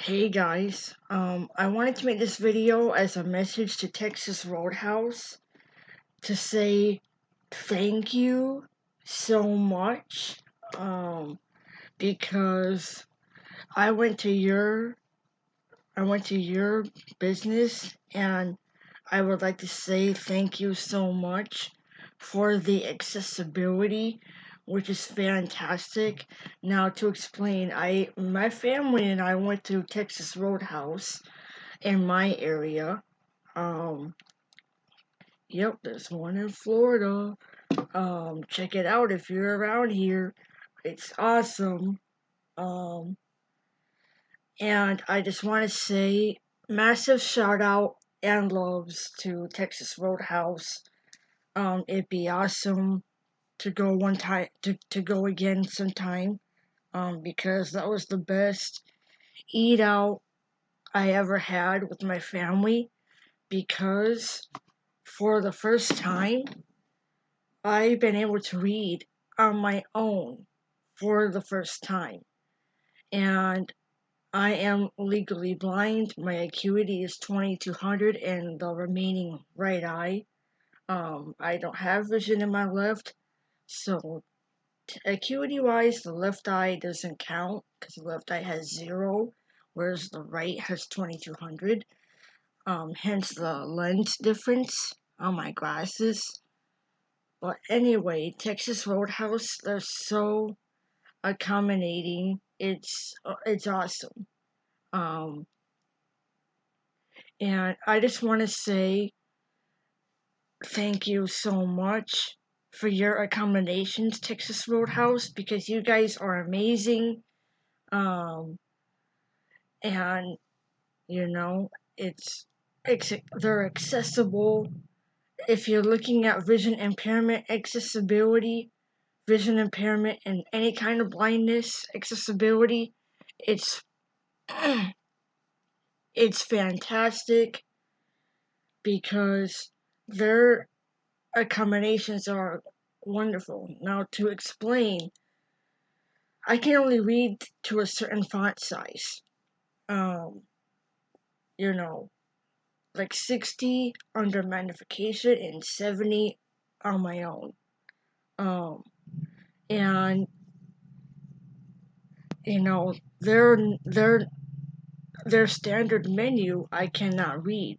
Hey guys, I wanted to make this video as a message to Texas Roadhouse to say thank you so much, because I went to your I went to your business and I would like to say thank you so much for the accessibility, which is fantastic. Now to explain, my family and I went to Texas Roadhouse in my area. Um, yep, there's one in Florida. Check it out if you're around here. It's awesome. Um, and I just want to say massive shout out and loves to Texas Roadhouse. It'd be awesome to go one time to go again sometime. Because that was the best eat out I ever had with my family. Because for the first time, I've been able to read on my own for the first time. And I am legally blind. My acuity is 2200 in the remaining right eye. I don't have vision in my left, so acuity wise, the left eye doesn't count because the left eye has 0, whereas the right has 2200. Hence the lens difference on my glasses. But anyway, Texas Roadhouse, they're so accommodating. It's awesome. Um, and I just want to say thank you so much for your accommodations, Texas Roadhouse, because you guys are amazing. Um, and you know, they're accessible. If you're looking at vision impairment accessibility, vision impairment and any kind of blindness accessibility, it's it's fantastic because their accommodations are wonderful. Now to explain, I can only read to a certain font size. Um, you know, like 60 under magnification and 70 on my own. Um, and you know, their standard menu I cannot read.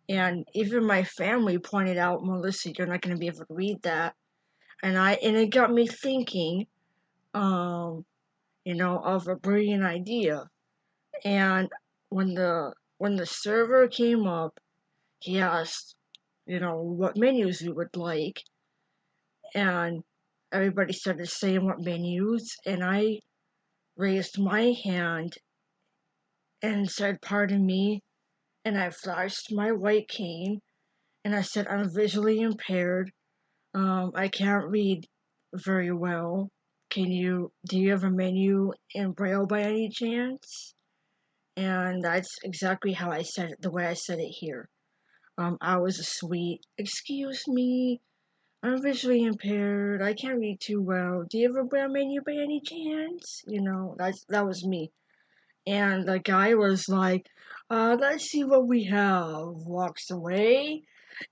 And even my family pointed out, Melissa, you're not going to be able to read that. And it got me thinking, um, of a brilliant idea. And when the server came up, he asked, what menus we would like, and everybody started saying what menus, and I raised my hand and said, "Pardon me," and I flashed my white cane, and I said, "I'm visually impaired. I can't read very well. Do you have a menu in Braille by any chance?" And that's exactly how I said it, the way I said it here. I was a sweet, "Excuse me, I'm visually impaired. I can't read too well. Do you have a Braille menu by any chance?" That was me. And the guy was like, let's see what we have. Walks away.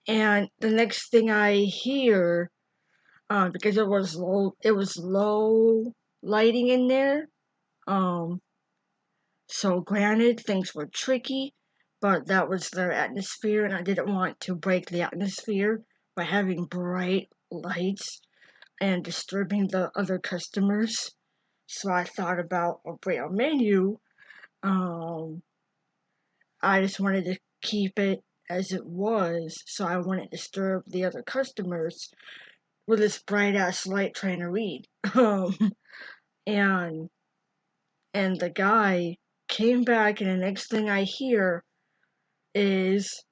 And the next thing I hear, because it was low lighting in there. Um, so granted, things were tricky, but that was their atmosphere, and I didn't want to break the atmosphere by having bright lights and disturbing the other customers. So I thought about a braille menu. Um, I just wanted to keep it as it was, so I wouldn't disturb the other customers with this bright ass light trying to read. And and the guy came back, and the next thing I hear is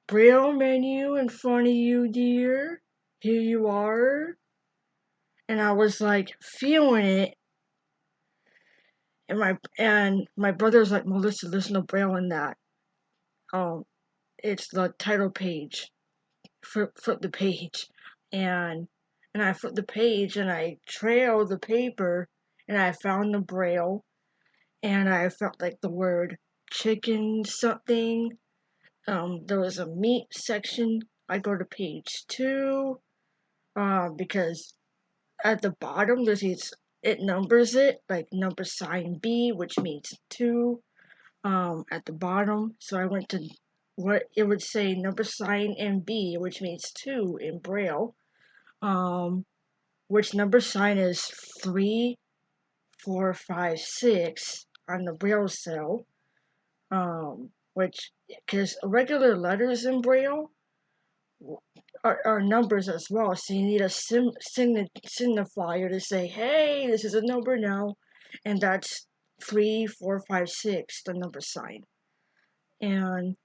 Braille menu in front of you, dear. Here you are. And I was like feeling it, and my brother's like, "Melissa, there's no Braille in that. Um, it's the title page. Flip the page." And I flipped the page and I trailed the paper and I found the Braille, and I felt like the word chicken something. There was a meat section. I go to page 2, because at the bottom it numbers it like number sign B, which means 2. At the bottom, so I went to what it would say number sign and B, which means 2 in Braille. Which number sign is 3, 4, 5, 6 on the Braille cell. Which, because regular letters in Braille are numbers as well, so you need a signifier to say, hey, this is a number now, and that's 3, 4, 5, 6, the number sign. And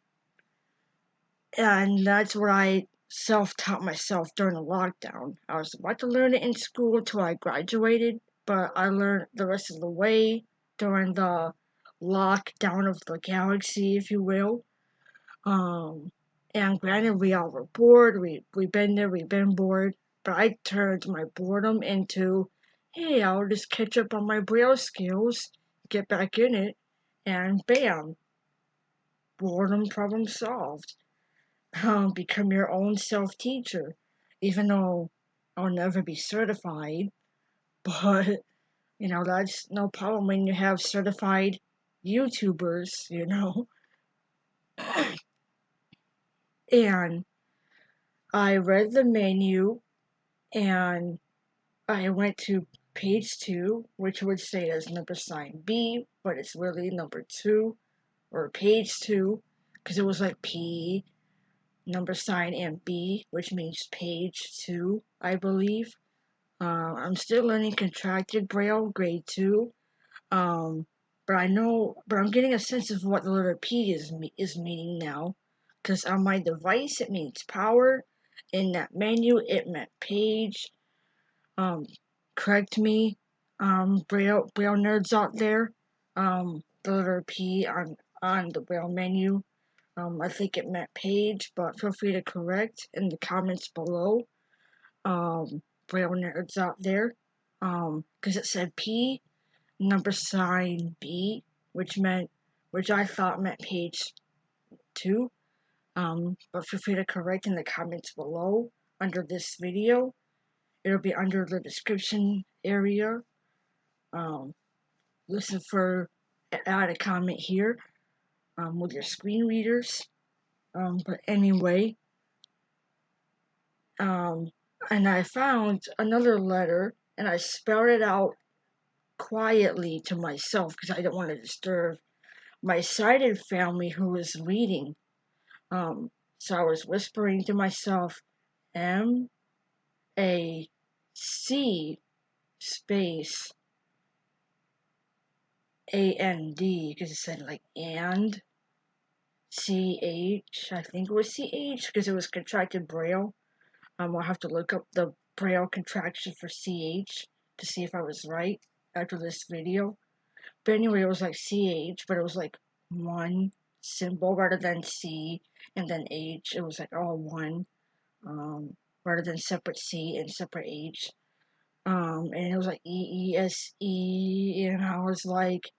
that's what I self-taught myself during the lockdown. I was about to learn it in school until I graduated, but I learned the rest of the way during the lockdown of the galaxy, if you will. And granted, we all were bored. We've been there. We've been bored. But I turned my boredom into, hey, I'll just catch up on my Braille skills, get back in it, and bam, boredom problem solved. Become your own self-teacher, even though I'll never be certified. But that's no problem when you have certified YouTubers. And I read the menu and I went to page 2, which would say as number sign B, but it's really number 2 or page 2, because it was like P, number sign, and B, which means page 2, I believe. I'm still learning contracted Braille, grade 2. But I'm getting a sense of what the letter P is meaning now, because on my device it means power. In that menu it meant page. Correct me, Braille nerds out there. The letter P on the Braille menu. I think it meant page, but feel free to correct in the comments below. Braille nerds out there. Because it said P, number sign B, which I thought meant page 2. But feel free to correct in the comments below under this video. It'll be under the description area. Listen for add a comment here with your screen readers. But anyway, and I found another letter and I spelled it out quietly to myself because I didn't want to disturb my sighted family who was reading. So I was whispering to myself, M-A-C space A-N-D, because it said like and C-H, I think it was C-H, because it was contracted Braille. I'll have to look up the Braille contraction for C-H to see if I was right after this video. But anyway, it was like C-H, but it was like one symbol rather than C and then H. It was like all one, rather than separate C and separate H. And it was like E-E-S-E, and I was like,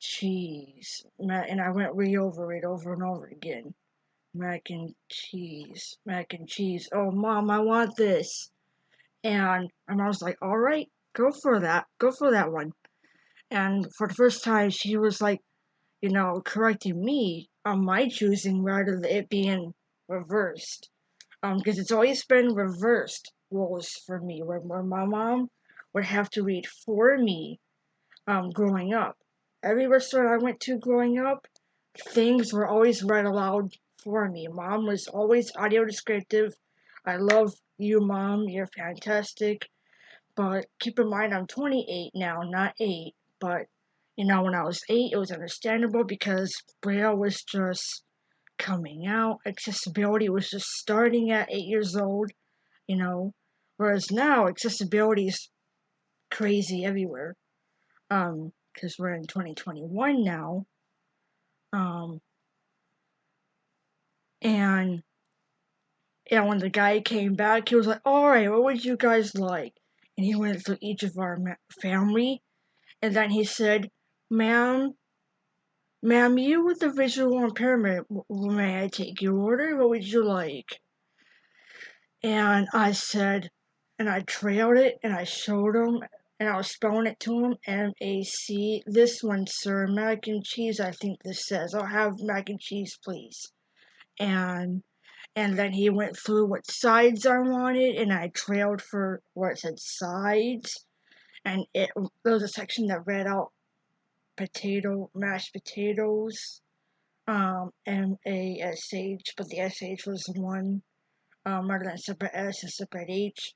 cheese. And I went over it over and over again. Mac and cheese, mac and cheese. Oh, Mom, I want this. And my mom was like, all right, go for that one. And for the first time, she was like, correcting me on my choosing rather than it being reversed. Because it's always been reversed roles for me, where my mom would have to read for me, growing up. Every restaurant I went to growing up, things were always read aloud for me. Mom was always audio descriptive. I love you, Mom. You're fantastic. But keep in mind, I'm 28 now, not 8. But, when I was 8, it was understandable because Braille was just coming out. Accessibility was just starting at 8 years old, Whereas now, accessibility is crazy everywhere. Because we're in 2021 now. And when the guy came back, he was like, all right, what would you guys like? And he went through each of our family. And then he said, Ma'am, ma'am, you with the visual impairment, may I take your order? What would you like? And I said, and I trailed it and I showed him and I was spelling it to him, MAC. This one, sir, mac and cheese, I think this says. I'll have mac and cheese, please. And and then he went through what sides I wanted, and I trailed for where it said sides, and there was a section that read out mashed potatoes, MASH, but the SH was one, rather than separate S and separate H.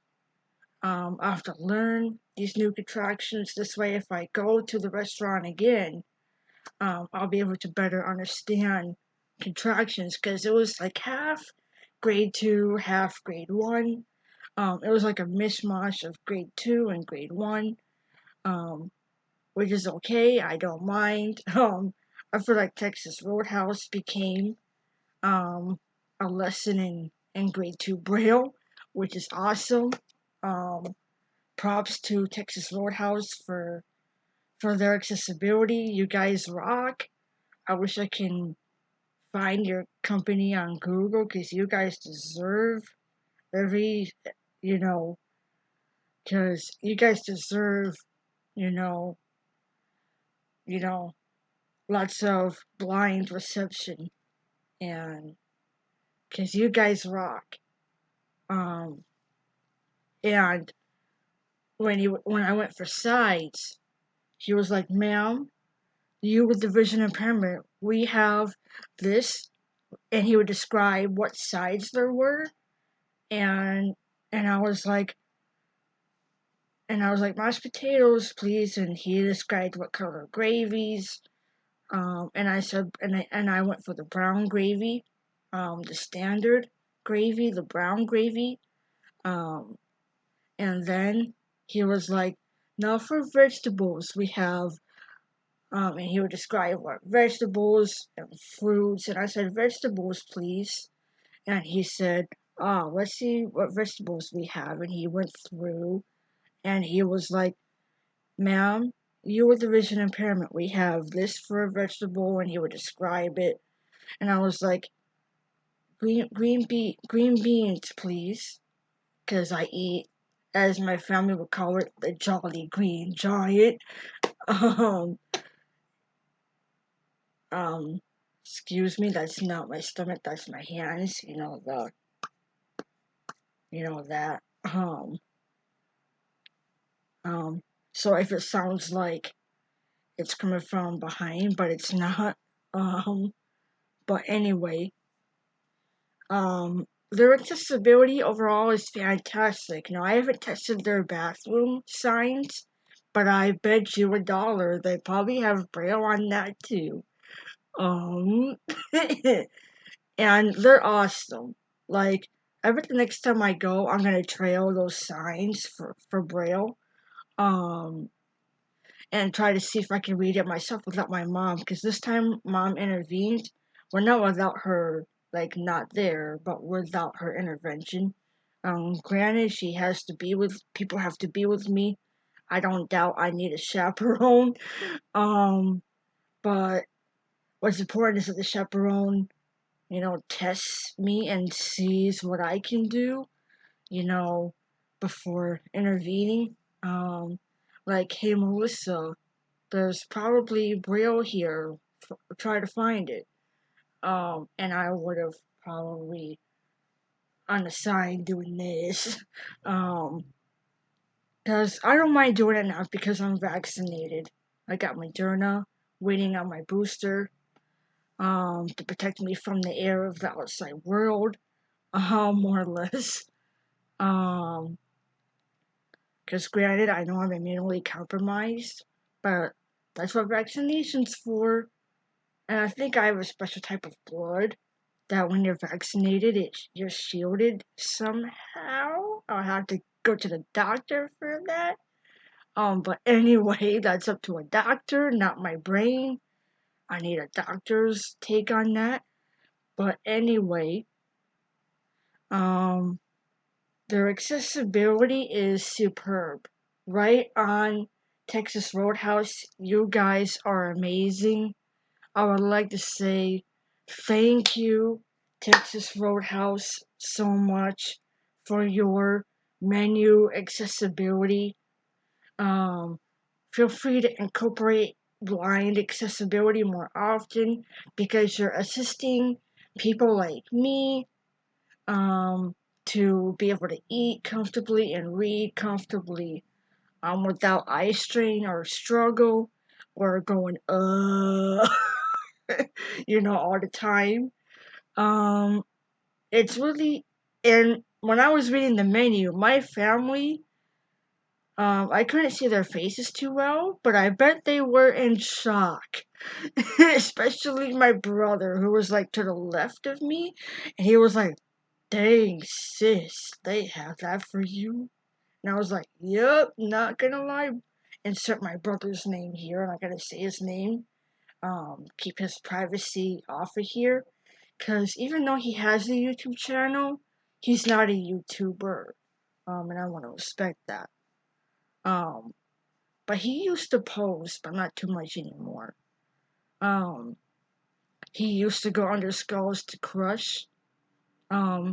I have to learn these new contractions. This way, if I go to the restaurant again, I'll be able to better understand contractions, because it was like half grade 2, half grade 1. It was like a mishmash of grade 2 and grade 1, um, which is okay. I don't mind. I feel like Texas Roadhouse became um, a lesson in grade 2 Braille, which is awesome. Um, Props to Texas Roadhouse for their accessibility. You guys rock. I wish I can find your company on Google, because you guys deserve every, you know, because you guys deserve, you know, you know, lots of blind reception, and because you guys rock. Um, and when I went for sides, he was like, "Ma'am, you with the vision impairment, we have this," and he would describe what sides there were, and and I was like, mashed potatoes, please, and he described what color gravies, and I said, and I went for the brown gravy, the standard gravy, the brown gravy, um, and then he was like, now for vegetables, we have, and he would describe what vegetables and fruits, and I said, vegetables, please, and he said, let's see what vegetables we have, and he went through, and he was like, ma'am, you with the vision impairment, we have this for a vegetable, and he would describe it, and I was like, green beans, please, because I eat, as my family would call it, the Jolly Green Giant. Um, um, excuse me, that's not my stomach, that's my hands. You know that. Um, so if it sounds like it's coming from behind, but it's not. Um, but anyway, their accessibility overall is fantastic. Now, I haven't tested their bathroom signs, but I bet you $1 they probably have Braille on that too. Um, and they're awesome. Like, I bet the next time I go, I'm gonna trail those signs for Braille. Um, and try to see if I can read it myself without my mom, because this time mom intervened. Well, not without her, like, not there, but without her intervention. Granted, she has to be with, people have to be with me. I don't doubt I need a chaperone. Um, but what's important is that the chaperone, tests me and sees what I can do, you know, before intervening. Like, hey, Melissa, there's probably Braille here. Try to find it. And I would have probably unassigned doing this. Um, because I don't mind doing it now because I'm vaccinated. I got Moderna, waiting on my booster, to protect me from the air of the outside world, more or less. Um, because granted, I know I'm immunely compromised, but that's what vaccination's for. And I think I have a special type of blood that when you're vaccinated, you're shielded somehow. I'll have to go to the doctor for that. But anyway, that's up to a doctor, not my brain. I need a doctor's take on that. But anyway, um, their accessibility is superb. Right on Texas Roadhouse, you guys are amazing. I would like to say thank you, Texas Roadhouse, so much for your menu accessibility. Um, Feel free to incorporate blind accessibility more often because you're assisting people like me to be able to eat comfortably and read comfortably without eye strain or struggle or going, all the time. Um, it's really, and when I was reading the menu, my family, I couldn't see their faces too well, but I bet they were in shock. Especially my brother, who was like to the left of me, and he was like, dang, sis, they have that for you? And I was like, yep, not gonna lie. Insert my brother's name here. I'm not gonna say his name. Keep his privacy off of here. Because even though he has a YouTube channel, he's not a YouTuber. And I want to respect that. Um, but he used to post, but not too much anymore. Um, he used to go under Skulls to Crush,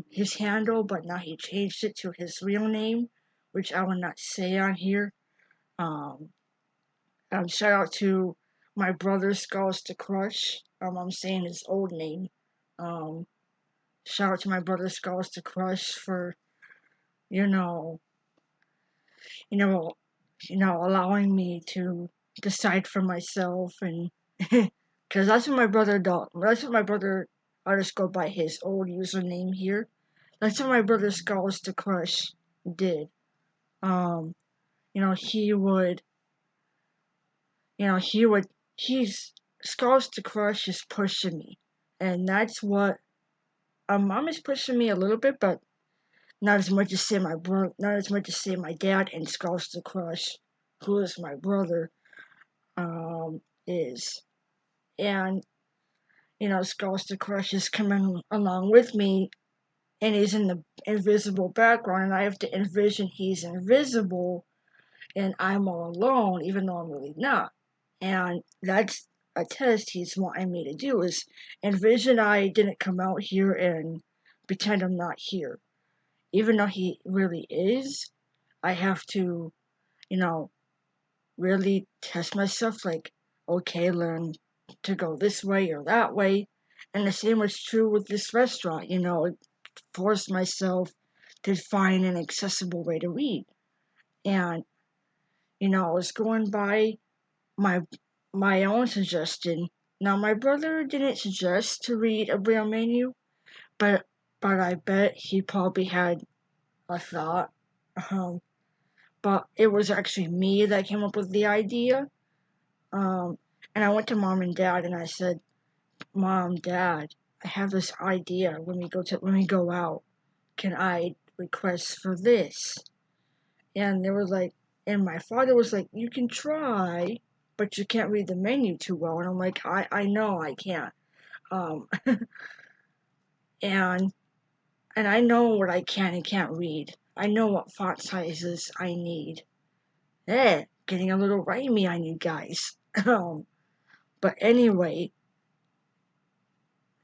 his handle, but now he changed it to his real name, which I will not say on here. Um, Shout out to my brother Skulls to Crush. I'm saying his old name. Um, Shout out to my brother Skulls to Crush for you know, you know, allowing me to decide for myself and because that's what my brother does. That's what my brother. I'll just go by his old username here. That's what my brother Skulls to Crush did. Um, he would he's Scars to Crush is pushing me, and that's what mom is pushing me a little bit, but not as much as say my brother, not as much as say my dad and Scars to Crush, who is my brother, is, and Scars to Crush is coming along with me, and he's in the invisible background, and I have to envision he's invisible and I'm all alone, even though I'm really not. And that's a test he's wanting me to do is envision I didn't come out here and pretend I'm not here. Even though he really is, I have to, you know, really test myself like, okay, learn to go this way or that way. And the same was true with this restaurant, force myself to find an accessible way to read. And, I was going by my my own suggestion. Now my brother didn't suggest to read a braille menu, but I bet he probably had a thought. Um, but it was actually me that came up with the idea. Um, and I went to mom and dad and I said, "Mom, Dad, I have this idea when we go out. Can I request for this?" And they were like, and my father was like, "You can try, but you can't read the menu too well." And I'm like, I know I can't. Um, and I know what I can and can't read. I know what font sizes I need. Getting a little rhymy on you guys. But anyway,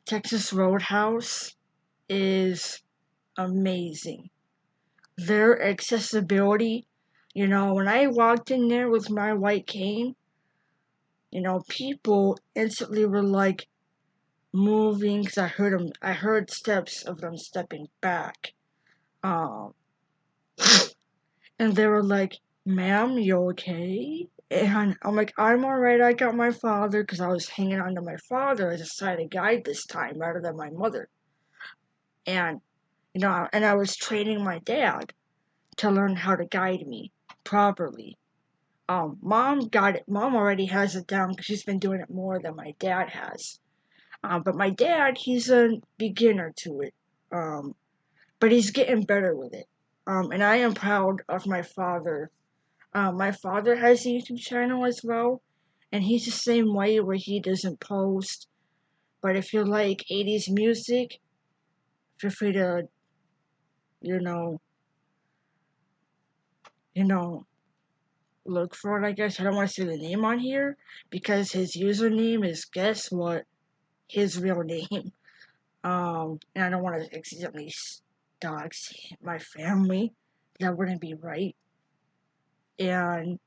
Texas Roadhouse is amazing. Their accessibility, when I walked in there with my white cane, people instantly were like moving because I heard steps of them stepping back. Um, and they were like, "Ma'am, you okay?" And I'm like, "I'm alright. I got my father," because I was hanging on to my father as a sighted guide this time rather than my mother. And, and I was training my dad to learn how to guide me properly. Mom got it. Mom already has it down because she's been doing it more than my dad has. But my dad, he's a beginner to it. But he's getting better with it. And I am proud of my father. My father has a YouTube channel as well, and he's the same way where he doesn't post. But if you like 80s music, feel free to, you know, you know, look for it, I guess. I don't want to say the name on here because his username is, guess what, his real name. And I don't want to accidentally dox my family. That wouldn't be right. And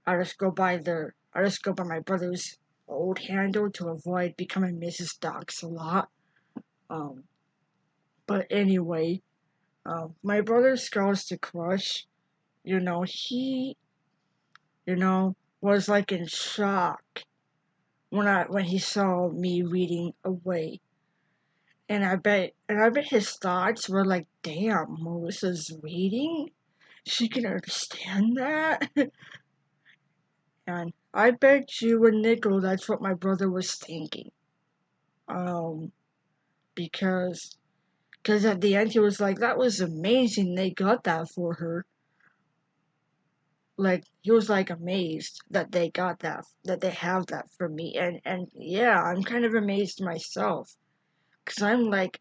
I just go by my brother's old handle to avoid becoming Mrs. Dox a lot. Um, but anyway, my brother Skulls the Crush, he, was like in shock when he saw me reading away. And I bet his thoughts were like, damn, Melissa's reading? She can understand that? And I bet you a nickel that's what my brother was thinking. Um, because at the end he was like, that was amazing. They got that for her. Like he was like amazed that they got that they have that for me. And yeah, I'm kind of amazed myself. Cause I'm like,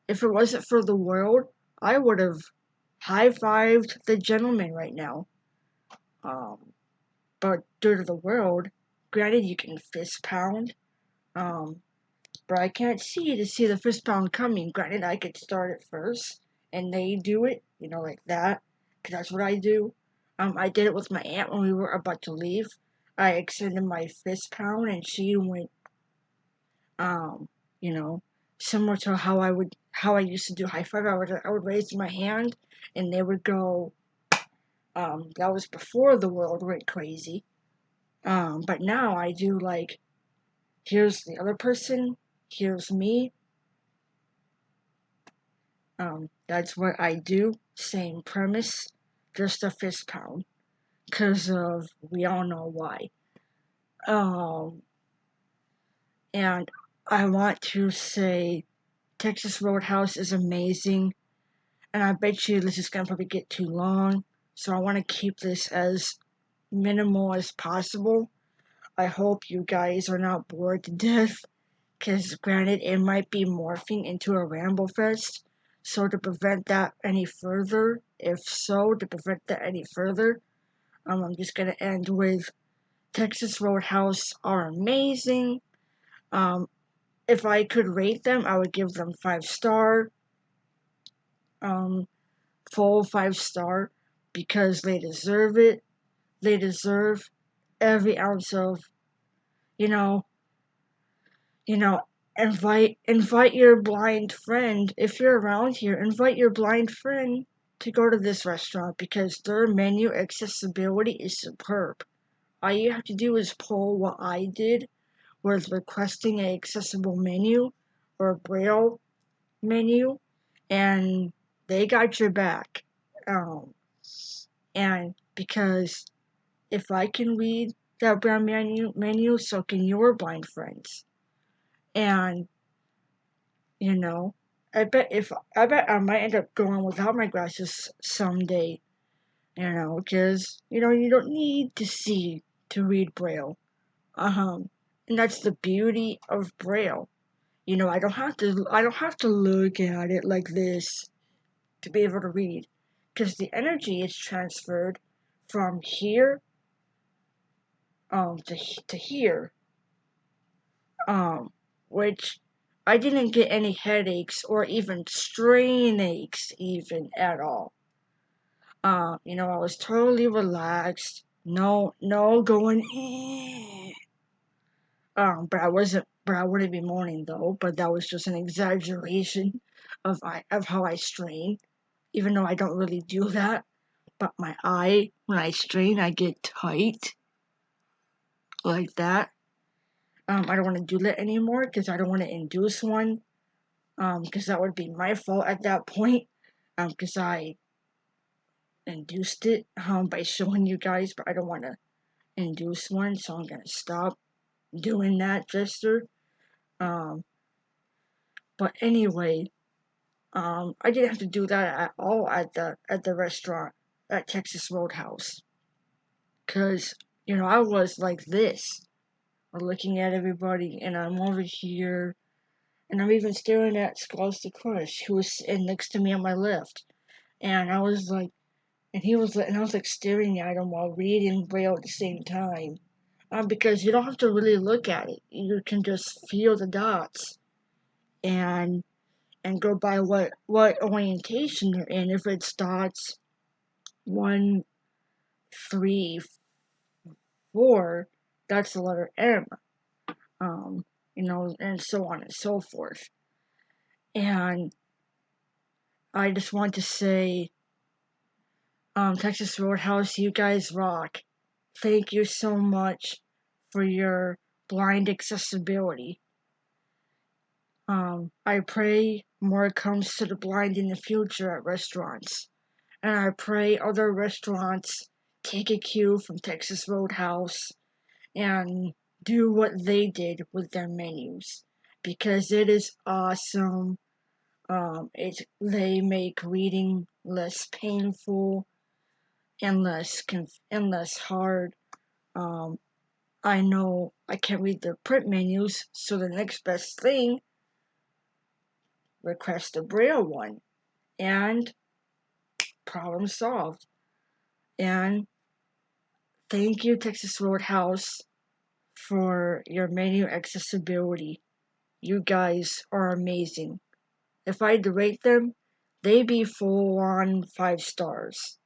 if it wasn't for the world, I would have high-fived the gentleman right now. Um, but due to the world, granted you can fist pound, um, but I can't see the fist pound coming. Granted, I could start it first, and they do it, like that, because that's what I do. I did it with my aunt when we were about to leave. I extended my fist pound, and she went, um, you know, similar to how I used to do high five. I would raise my hand, and they would go. That was before the world went crazy. But now I do like, here's the other person, here's me. That's what I do. Same premise, just a fist pound. Cause of we all know why. Um, and I want to say Texas Roadhouse is amazing, and I bet you this is gonna probably get too long, so I want to keep this as minimal as possible. I hope you guys are not bored to death, because granted, it might be morphing into a ramble fest. So to prevent that any further, I'm just gonna end with Texas Roadhouse are amazing. Um, if I could rate them, I would give them 5 star, um, full 5 star, because they deserve it. They deserve every ounce of, you know, you know, invite your blind friend. If you're around here, invite your blind friend to go to this restaurant because their menu accessibility is superb. All you have to do is pull what I did with requesting an accessible menu or a braille menu, and they got your back. Um, and because if I can read that braille menu, so can your blind friends. And you know, I bet I might end up going without my glasses someday. Because you don't need to see to read braille. And that's the beauty of braille. I don't have to look at it like this to be able to read, because the energy is transferred from here to here, um which I didn't get any headaches or even strain aches even at all. I was totally relaxed. No going. But I wouldn't be moaning though. But that was just an exaggeration of how I strain, even though I don't really do that. But my eye, when I strain, I get tight like that. I don't want to do that anymore because I don't want to induce one. Because that would be my fault at that point. Because I induced it by showing you guys, but I don't want to induce one, so I'm gonna stop doing that gesture. Um, but anyway, I didn't have to do that at all at the restaurant at Texas Roadhouse, cause I was like this, looking at everybody, and I'm over here, and I'm even staring at Skulls the Crush, who was sitting next to me on my left, and I was like, and I was like staring at him while reading Braille at the same time. Because you don't have to really look at it. You can just feel the dots and go by what orientation they're in. If it's dots 1, 3, 4, that's the letter M. Um, and so on and so forth. And I just want to say, Texas Roadhouse, you guys rock. Thank you so much for your blind accessibility. I pray more comes to the blind in the future at restaurants. And I pray other restaurants take a cue from Texas Roadhouse and do what they did with their menus. Because it is awesome. They make reading less painful and less hard. Um, I know I can't read their print menus, so the next best thing, request a Braille one, and problem solved. And thank you, Texas Roadhouse, for your menu accessibility. You guys are amazing. If I had to rate them, they'd be full on 5 stars,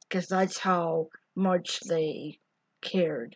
because that's how much they cared.